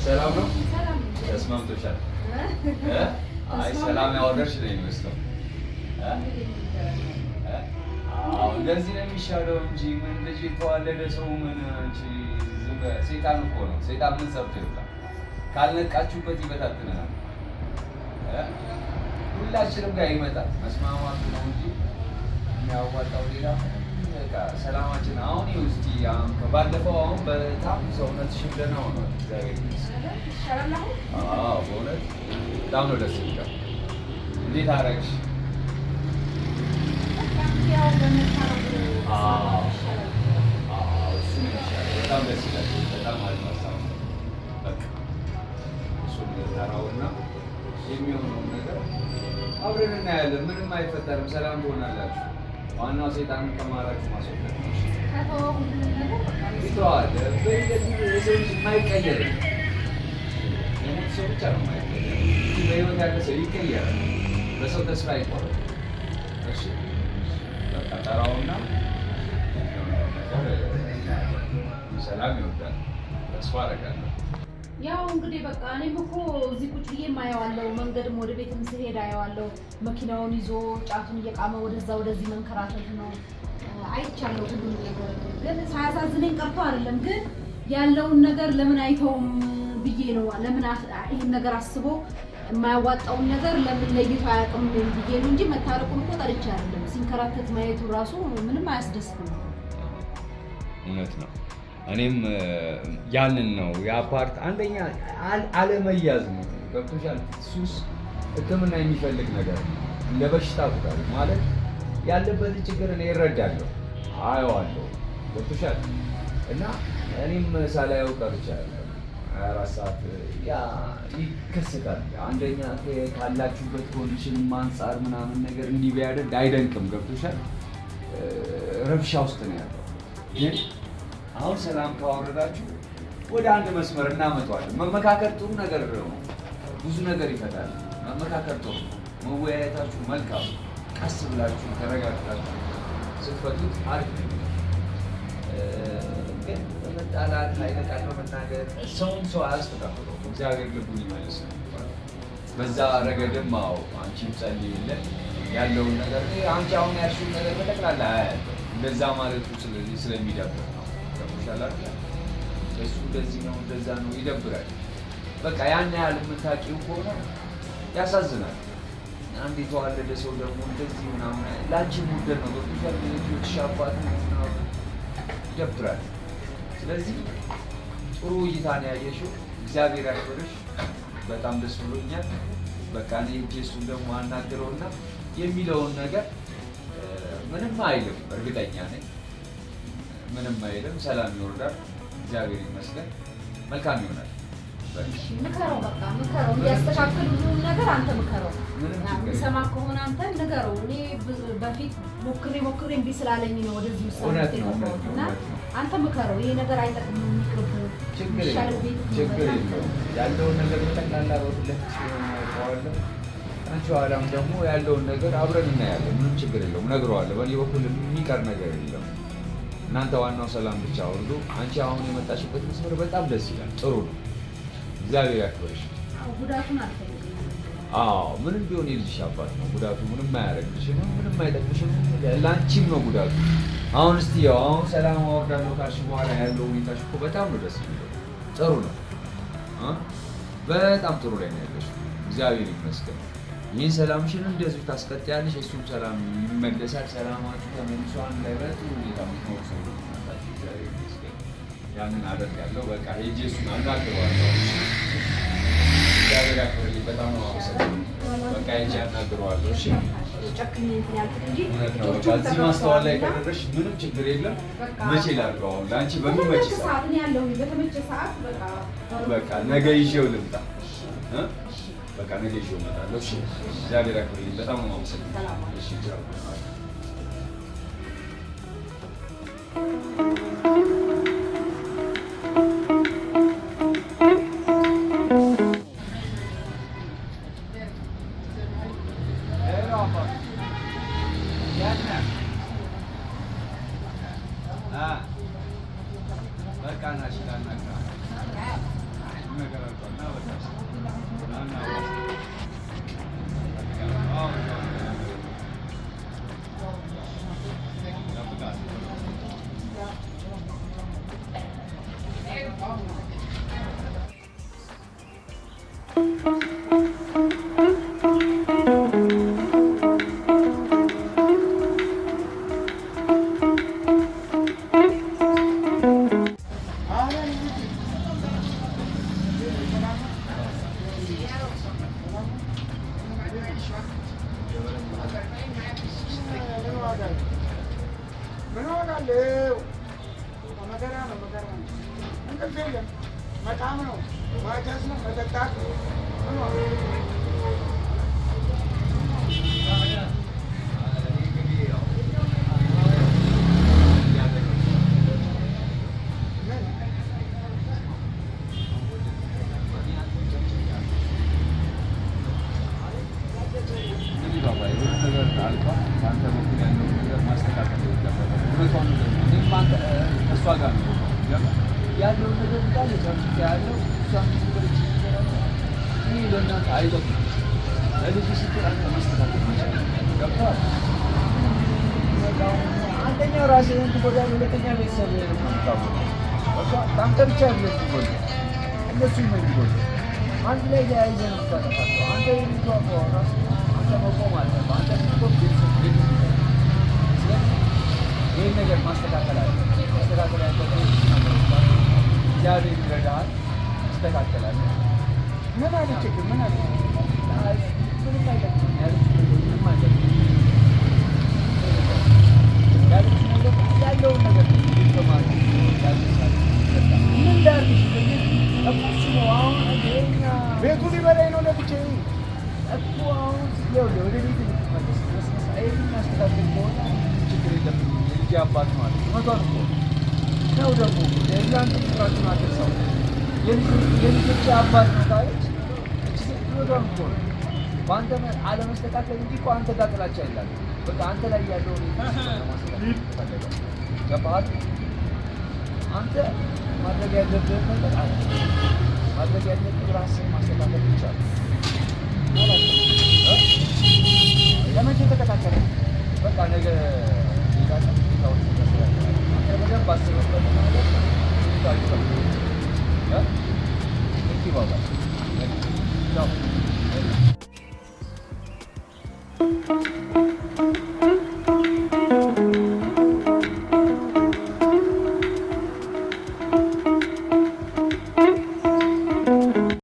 ሰላም ነው። ተስማምቶሻል? አይ ሰላም ያወራሽ ነው የሚመስለው። እንደዚህ ነው የሚሻለው እንጂ ምን ልጅ የተዋለደ ሰው ምን እንጂ ሰይጣን እኮ ነው። ሰይጣን ምን ሰርቶ ይውላል? ካልነቃችሁበት ይበታትነናል። ሁላችንም ጋር ይመጣል። መስማማቱ ነው እንጂ የሚያዋጣው ሌላ ሰላማችን አሁን ይውስቲ ባለፈው አሁን በጣም ሰውነት ሽብደና ሆኗል። እግዚአብሔር ይመስገን። አዎ በእውነት በጣም ነው ደስ ይላል። እንዴት አደረግሽ? በጣም ደስ ይላል። በጣም አሪፍ ሀሳብ ነው። በቃ እሱን ታራውና የሚሆነውን ነገር አብረን እናያለን። ምንም አይፈጠርም። ሰላም ትሆናላችሁ። ዋናው ሰይጣንን ከማራችሁ ማስወገድ ነው። ይተዋል። በእንደዚህ የሰው ልጅ የማይቀየር የሞት ሰው ብቻ ነው የማይቀየር። በህይወት ያለ ሰው ይቀየራል። በሰው ተስፋ አይቆርጥም። እሺ በቃ ጠራውና ሰላም ይወዳል። ተስፋ አደርጋለሁ። ያው እንግዲህ በቃ እኔም እኮ እዚህ ቁጭ ብዬ አየዋለሁ። መንገድም ወደ ቤትም ስሄድ አየዋለሁ። መኪናውን ይዞ ጫቱን እየቃመ ወደዛ ወደዚህ መንከራተት ነው አይቻለሁ። ሁሉም ነገር ግን ሳያሳዝነኝ ቀርቶ አይደለም፣ ግን ያለውን ነገር ለምን አይተውም ብዬ ነው። ለምን ይሄን ነገር አስቦ የማያዋጣውን ነገር ለምን ለይቶ አያውቅም ብዬ ነው እንጂ መታረቁን እኮ ጠርቼ አይደለም። ሲንከራተት ማየቱ ራሱ ምንም አያስደስትም። እውነት ነው። እኔም ያንን ነው የአፓርት አንደኛ አለመያዝ ነው። ገብቶሻል? ሱስ ሕክምና የሚፈልግ ነገር እንደ በሽታ ቁጣሪ ማለት ያለበት ችግር እኔ እረዳለሁ፣ አየዋለሁ። ገብቶሻል? እና እኔም ሳላየው ቀርቻለሁ። 24 ሰዓት ያ ይከሰታል። አንደኛ ካላችሁበት ኮንዲሽን አንፃር ምናምን ነገር እንዲህ ቢያደርግ አይደንቅም። ገብቶሻል? ረብሻ ውስጥ ነው ያለው ግን አሁን ሰላም ካወረዳችሁ ወደ አንድ መስመር እናመጣዋለን። መመካከር ጥሩ ነገር ነው፣ ብዙ ነገር ይፈታል። መመካከር ጥሩ፣ መወያየታችሁ መልካም። ቀስ ብላችሁ ተረጋግታችሁ ስትፈቱት አሪፍ ነው። ግን በመጣላት ኃይለ ቃል በመናገር ሰውን ሰው አያስተካክለው። እግዚአብሔር ልቡን ይመልስ። በዛ ረገድም አዎ አንቺም ጸልይለት ያለውን ነገር አንቺ አሁን ያልሽውን ነገር በጠቅላላ አያያለሁ እንደዛ ማለቱ ስለሚደብር ነው። እሱ እንደዚህ ነው እንደዛ ነው ይደብራል። በቃ ያን ያህል የምታውቂው ከሆነ ያሳዝናል። አንድ የተዋለደ ሰው ደግሞ እንደዚህ ምናምን ላንቺ ሙደር ነው በቁጥር ልጆች አባት ምናምን ይደብራል። ስለዚህ ጥሩ እይታ ነው ያየሽው። እግዚአብሔር ያክብርሽ። በጣም ደስ ብሎኛል። በቃ እኔ እሱን ደግሞ አናግረውና የሚለውን ነገር ምንም አይልም፣ እርግጠኛ ነኝ ምንም አይልም። ሰላም ይወርዳል። እግዚአብሔር ይመስገን። መልካም ይሆናል። ምከረው፣ በቃ ምከረው። እንዲያስተካክሉ ነገር አንተ ምከረው። ሰማ ከሆነ አንተ ንገረው። እኔ በፊት ሞክሬ እምቢ ስላለኝ ነው ወደዚህ ውሳኔ እና አንተ ምከረው። ይሄ ነገር አይጠቅምም፣ ይቅርብ። ችግር የለውም። ያለውን ነገር በጠቅላላ በሁለት ሲሆን አንቺ ዋላም ደግሞ ያለውን ነገር አብረን እናያለን። ምንም ችግር የለውም። እነግረዋለሁ። በእኔ በኩል የሚቀር ነገር የለም። እናንተ ዋናው ሰላም ብቻ አውርዱ። አንቺ አሁን የመጣሽበት መስመር በጣም ደስ ይላል። ጥሩ ነው። እግዚአብሔር ያክብርሽ። ጉዳቱን አልፈልግም። ምንም ቢሆን የልጅሽ አባት ነው። ጉዳቱ ምንም አያደርግልሽም፣ ምንም አይጠቅምሽም። ለአንቺም ነው ጉዳቱ። አሁን እስቲ ያው አሁን ሰላም አወርዳለሁ ካልሽ በኋላ ያለው ሁኔታሽ እኮ በጣም ነው ደስ የሚለው። ጥሩ ነው። በጣም ጥሩ ላይ ነው ያለሽው። እግዚአብሔር ይመስገን። ይህን ሰላምሽን እንደዚሁ ታስቀጥያለሽ፣ እሱም ሰላም ይመለሳል። ሰላማችሁ ተመልሶ አንድ ላይ በጥሩ ሁኔታ ምትኖር ሰው እግዚአብሔር ይመስገን። ያንን አደርጋለሁ። በቃ ሄጄ እሱን አናግረዋለሁ። እግዚአብሔር ያክብርልኝ። በጣም ነው አመሰግናለሁ። በቃ ሄጄ አናግረዋለሁ። እሺ እዚህ ማስተዋል ላይ ከደረስሽ ምንም ችግር የለም። መቼ ላድርገው? አሁን ለአንቺ በሚመች ሰዓት በቃ ነገ ይዤው ልምጣ። በቃ ነገ ይዤው እመጣለሁ። እሺ እግዚአብሔር ያክብርልኝ። በጣም ነው የማመሰግነው። እሺ በቃ ናሽ ላናካ ነገር አልኳና በቃ ናና ያለው ነገር እንዳለ ጨርሼ ያለው እሷም ትበልጭ ይችላል። ይሄ ለእናንተ አይጠቅም። ለልጅ ስትል አንተ ማስተካከል ይችላል። ገብቶሃል? አንደኛው ራስህን ትጎዳለህ፣ ሁለተኛ ቤተሰብ አንተ ብቻ አይደለም ትጎዳለህ፣ እነሱም ነው የሚጎዳው። አንድ ላይ ተያይዘህ ነው የምታጠፋቸው። አንተ የሚጓጓው ራሱ አንተ መቆም አለብህ። አንተ ስትቆም ቤተሰብ ስለዚህ ይህን ነገር ማስተካከል አለ ማስተካከል ያለብህ እግዚአብሔር ይረዳሃል፣ ይስተካከላል። ምን አለ ችግር ምን አለ ምንም አይደለም ያለውን ነገር ምን ዳርሽ ነው አሁን ቤቱ ሊበላኝ ነው ለብቻዬ እኮ አሁን ወደ ቤት ልትመለስ ማስተካከል ከሆነ ችግር የለብኝም። የልጅ አባት ማለት መቷን እኮ ነው ደግሞ የእናንተ ፍቅራችሁን አደርሰው የልጆች አባት ነው ካለች እቺ ሴት መቷን እኮ ነው። በአንተ አለመስተካከል እንጂ እኮ አንተ ጋር ጥላቻ የለም። በቃ አንተ ላይ ያለውን ማስተካከል ገባህ? አንተ ማድረግ ያለብህን ነገር አለ ማድረግ ያለብህ ራስህን ማስተካከል ይቻላል። ለመቼ ተከታተለ? በቃ ነገ ታዎች ተስተካከለ። አንተ በደንብ አስበበት ማለት ታውቃለህ። እኪ ባባ ነው